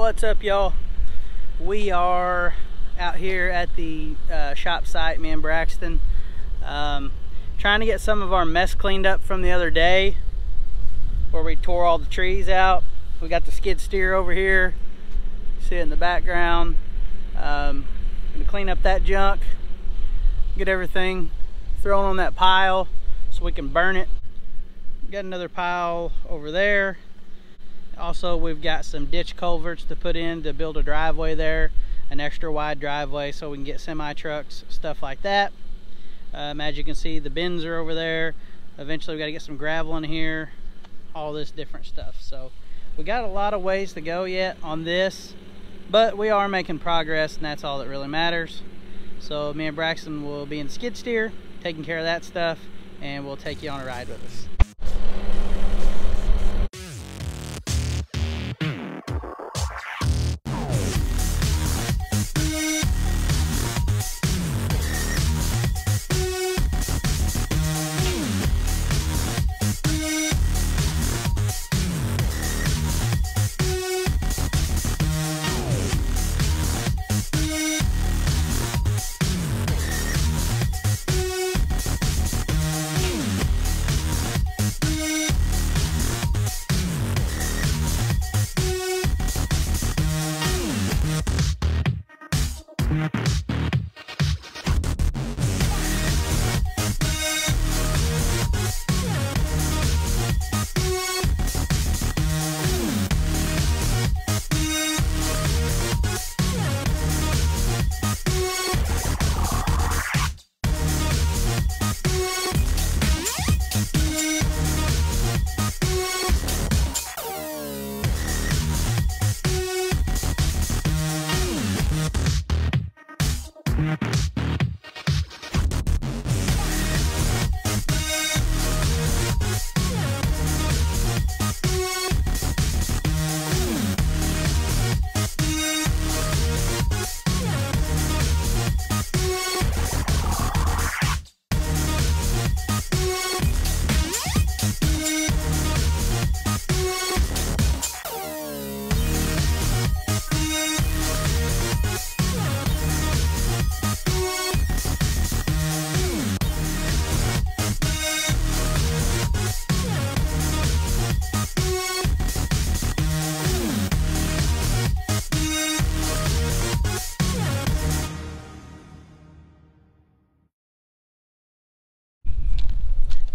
What's up, y'all? We are out here at the shop site, me and Braxton, trying to get some of our mess cleaned up from the other day where we tore all the trees out. We got the skid steer over here, see it in the background. Gonna clean up that junk, get everything thrown on that pile so we can burn it. Got another pile over there. Also, we've got some ditch culverts to put in to build a driveway there, an extra wide driveway so we can get semi trucks, stuff like that. As you can see, the bins are over there. Eventually we got to get some gravel in here, all this different stuff. So we got a lot of ways to go yet on this, but we are making progress, and that's all that really matters. So me and Braxton will be in the skid steer taking care of that stuff, and we'll take you on a ride with us.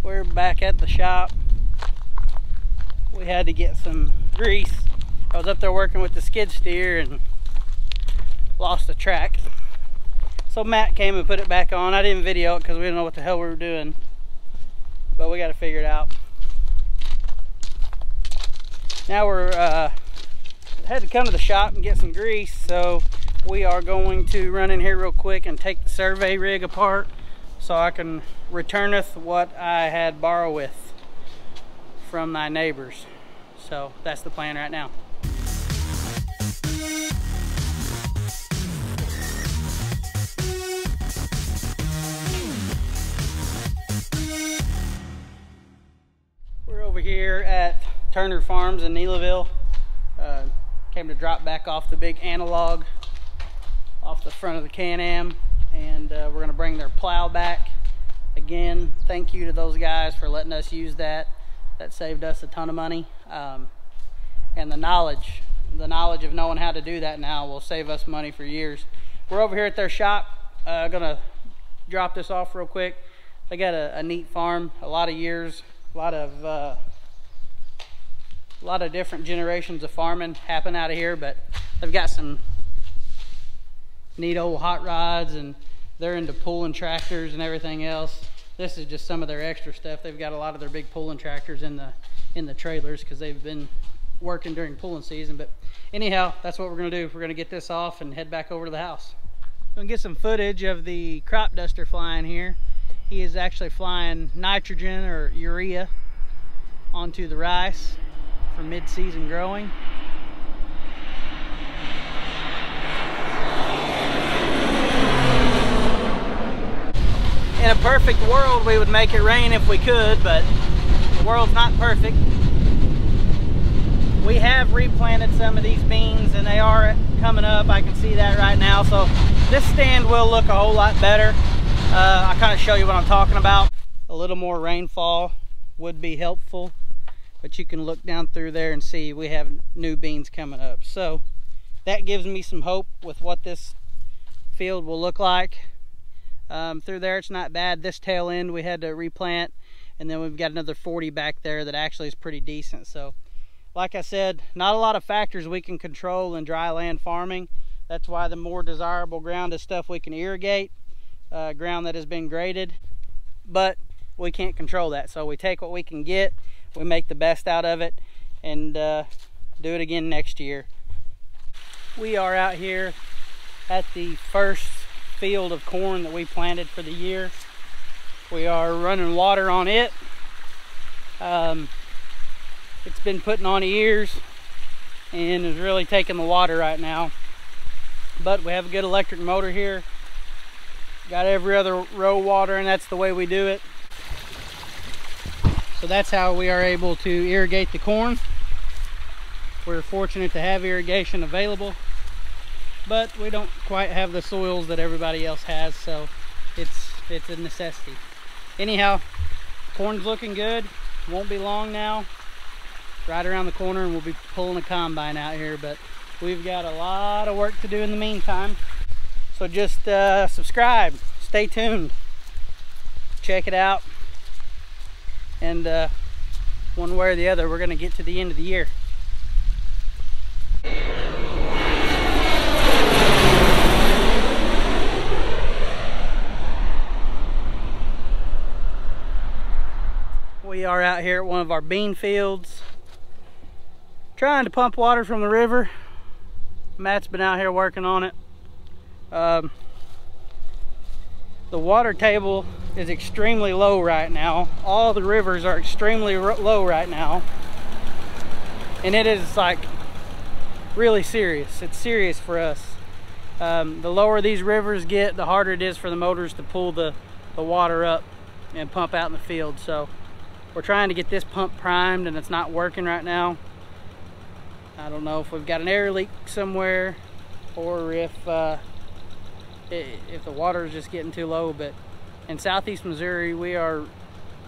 We're back at the shop. We had to get some grease. I was up there working with the skid steer and lost the track. So Matt came and put it back on. I didn't video it because we didn't know what the hell we were doing, but we got to figure it out. Now we're had to come to the shop and get some grease, so we are going to run in here real quick and take the survey rig apart so I can returneth what I had borrowed from my neighbors. So that's the plan right now. We're over here at Turner Farms in Neelyville. Came to drop back off the big analog off the front of the Can-Am, and we're going to bring their plow back. Again, thank you to those guys for letting us use that. That saved us a ton of money, and the knowledge of knowing how to do that now will save us money for years. We're over here at their shop. Gonna drop this off real quick. They got a neat farm, a lot of years, a lot of different generations of farming happen out of here, but they've got some neat old hot rods, and they're into pulling tractors and everything else. This is just some of their extra stuff. They've got a lot of their big pulling tractors in the trailers because they've been working during pulling season. But anyhow, that's what we're gonna do. We're gonna get this off and head back over to the house. I'm gonna get some footage of the crop duster flying here. He is actually flying nitrogen or urea onto the rice for mid-season growing. In a perfect world, we would make it rain if we could, but the world's not perfect. we have replanted some of these beans and they are coming up. I can see that right now. So this stand will look a whole lot better. I'll kind of show you what I'm talking about. A little more rainfall would be helpful, but you can look down through there and see we have new beans coming up. So that gives me some hope with what this field will look like. Through there it's not bad. This tail end we had to replant, and then we've got another 40 back there that actually is pretty decent. So like I said, not a lot of factors we can control in dry land farming. That's why the more desirable ground is stuff we can irrigate, ground that has been graded, but we can't control that. So we take what we can get, we make the best out of it, and do it again next year. We are out here at the first field of corn that we planted for the year. We are running water on it. It's been putting on ears and is really taking the water right now. But we have a good electric motor here. Got every other row water, and that's the way we do it. So that's how we are able to irrigate the corn. We're fortunate to have irrigation available, but we don't quite have the soils that everybody else has, so it's a necessity. Anyhow, corn's looking good. Won't be long now. Right around the corner, and we'll be pulling a combine out here, but we've got a lot of work to do in the meantime. So just subscribe, stay tuned, check it out, and one way or the other, we're gonna get to the end of the year. We are out here at one of our bean fields, trying to pump water from the river. Matt's been out here working on it. The water table is extremely low right now. All the rivers are extremely low right now, and it is like really serious. It's serious for us. The lower these rivers get, the harder it is for the motors to pull the water up and pump out in the field. So we're trying to get this pump primed, and it's not working right now. I don't know if we've got an air leak somewhere, or if the water is just getting too low. But in southeast Missouri, we are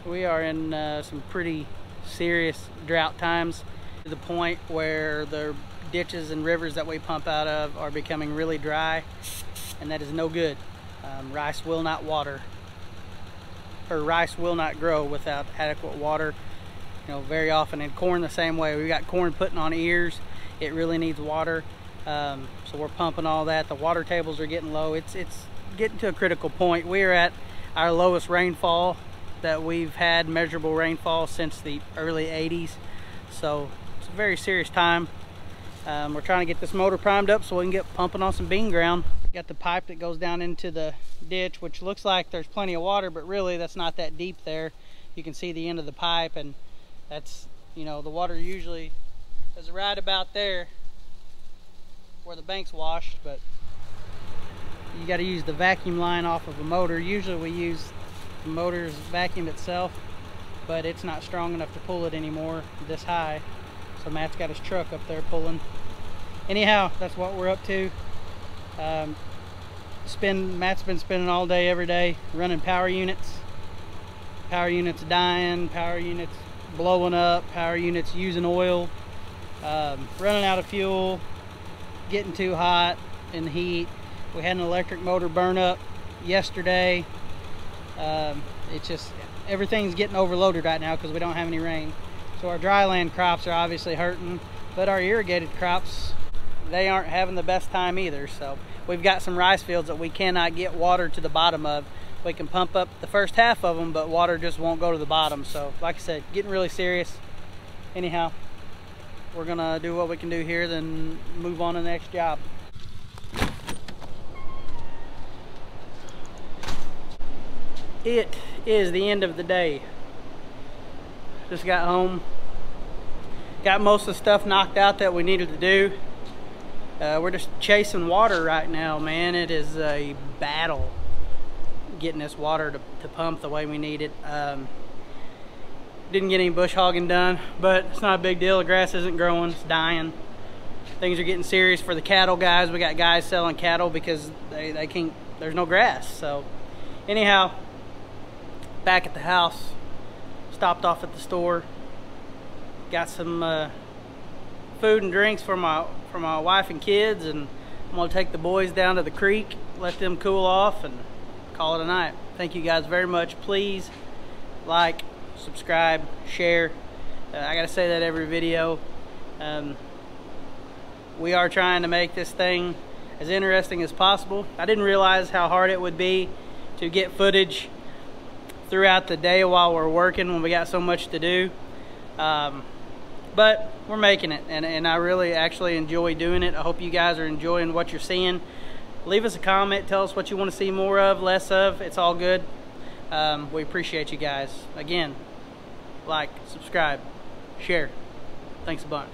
in some pretty serious drought times, to the point where the ditches and rivers that we pump out of are becoming really dry, and that is no good. Rice will not water, or rice will not grow without adequate water. You know, very often, in corn the same way. We've got corn putting on ears. It really needs water. So we're pumping all that. The water tables are getting low. It's getting to a critical point. We're at our lowest rainfall that we've had, measurable rainfall, since the early 80s. So it's a very serious time. We're trying to get this motor primed up so we can get pumping on some bean ground. Got the pipe that goes down into the ditch, which looks like there's plenty of water, but really that's not that deep there. You can see the end of the pipe, and that's, you know, the water usually is right about there where the bank's washed, but you got to use the vacuum line off of a motor. Usually we use the motor's vacuum itself, but it's not strong enough to pull it anymore this high. So Matt's got his truck up there pulling. Anyhow, that's what we're up to. Matt's been spending all day, every day, running power units. Power units dying, power units blowing up, power units using oil, running out of fuel, getting too hot in the heat. We had an electric motor burn up yesterday. It's just, everything's getting overloaded right now because we don't have any rain. So our dry land crops are obviously hurting, but our irrigated crops, they aren't having the best time either. So we've got some rice fields that we cannot get water to the bottom of. We can pump up the first half of them, but water just won't go to the bottom. So like I said, getting really serious. Anyhow, we're gonna do what we can do here, then move on to the next job. It is the end of the day. Just got home, got most of the stuff knocked out that we needed to do. We're just chasing water right now, man. It is a battle getting this water to pump the way we need it. Didn't get any bush hogging done, but it's not a big deal. The grass isn't growing, it's dying. Things are getting serious for the cattle guys. We got guys selling cattle because they can't, there's no grass. So anyhow, back at the house, stopped off at the store, got some food and drinks for my wife and kids, and I'm gonna take the boys down to the creek, let them cool off, and call it a night. Thank you guys very much. Please like, subscribe, share. I gotta say that every video. We are trying to make this thing as interesting as possible. I didn't realize how hard it would be to get footage throughout the day while we're working when we got so much to do. But we're making it, and I really actually enjoy doing it. I hope you guys are enjoying what you're seeing. Leave us a comment, tell us what you want to see more of, less of. It's all good. We appreciate you guys. Again, like, subscribe, share. Thanks a bunch.